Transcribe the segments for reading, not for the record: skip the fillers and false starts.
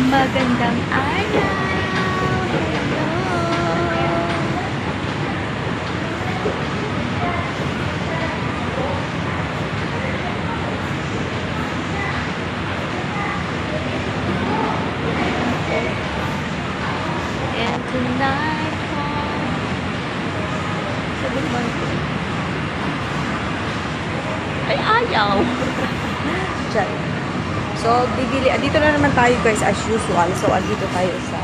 Magandang araw! And tonight, sabi ba? Ay, ayaw! So, dito na naman tayo guys as usual. So, andito tayo sa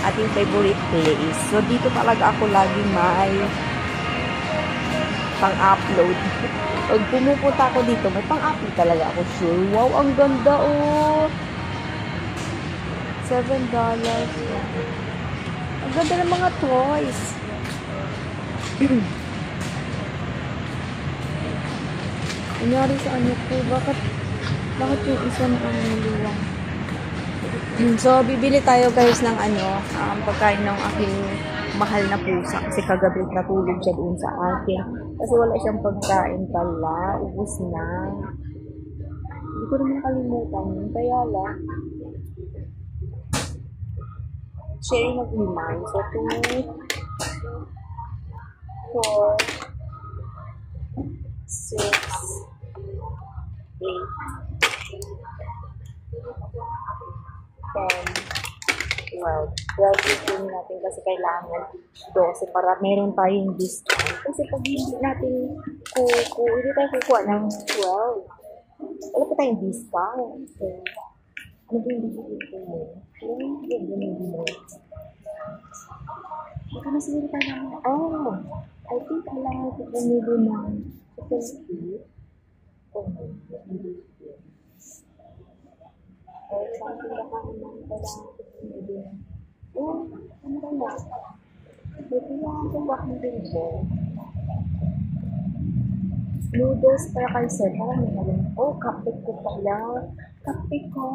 ating favorite place. So, dito talaga ako lagi may pang-upload. Pag pumupunta ako dito, may pang-upload talaga ako. Sure. Wow, ang ganda oh! $7. Ang ganda ng mga toys. Kunyari sa ano po, bakit yung isa na ang luwang? So, bibili tayo guys ng pagkain ng aking mahal na pusa. Kasi kagabi natulog siya doon sa akin. Kasi wala siyang pagkain pala. Ubus na. Hindi ko naman nakalimutan yun. Kaya lang, sharing of remind. So, 2, 4, 6, 8, 10, 12 yung natin kasi kailangan 12 para meron tayong discount. Kasi pag hindi natin hindi tayo kukuha ng 12, wala pa tayong discount. So, ano ba yung bibigyan mo? Yung bibigyan mo? Baka na siguro tayo namin. Oh, I think kailangan ko bumili ng chicken feet. Oh, or something baka naman kailangan ko bumili ng ano ba na? Kailangan ko bumili ng noodles para kay sir. Parang may nalang. Oh, kape ko pala. Kape ko.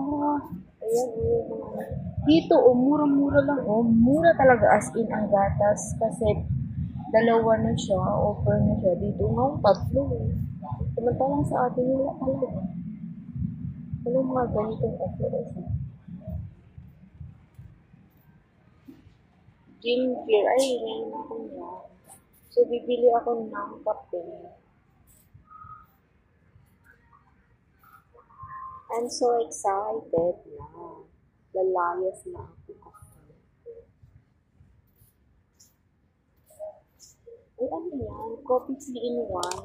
Ayan, dito, murang-mura lang. Mura talaga as in ang gatas. Kasi dalawa na siya. Offer na siya. Dito nga, 3. Samantalang sa atin, wala talaga. Wala mga ganitong offer. Ginger. Ay, ngayon ako niya. So, bibili ako ng kape. I'm so excited na. Lalayas na ako. Ay, ano yan? Coffee 3-in-1.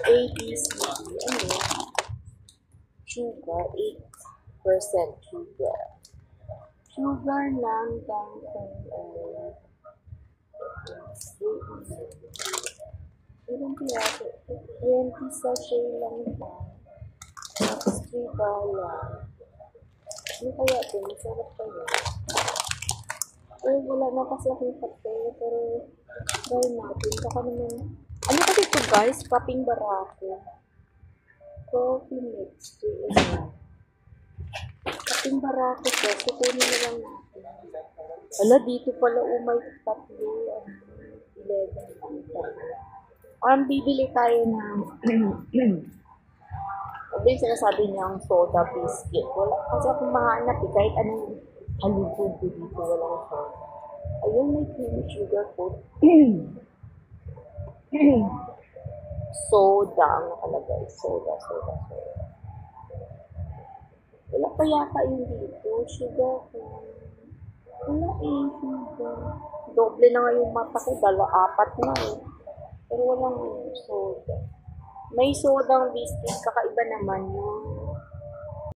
ABC. Ano yan? Sugar. 8% sugar. Sugar lang dahil ilang piyaso? 20 sachet lang ba? Tapos $3. Ano kaya ito? Masarap pa yun. Wala na kasi akong kape. Pero try natin. Baka naman. Ano kasi ito guys? Kaping barako. Coffee mix. Kaping barako siya. Kukunin na lang natin. Wala dito pala umay 3. 11. Bibili tayo ng ano yung sinasabi niyang soda biscuit. Wala kasi akong mahanap kahit anong halugod ko dito. Walang soda. Ayun, may creamy sugar po. Soda ang nakalagay. Soda. Wala pa yata yun dito. Sugar po. Wala sugar. Doble na nga yung mata ko. 4 na Pero walang soda. May sodang biscuit, kakaiba naman yung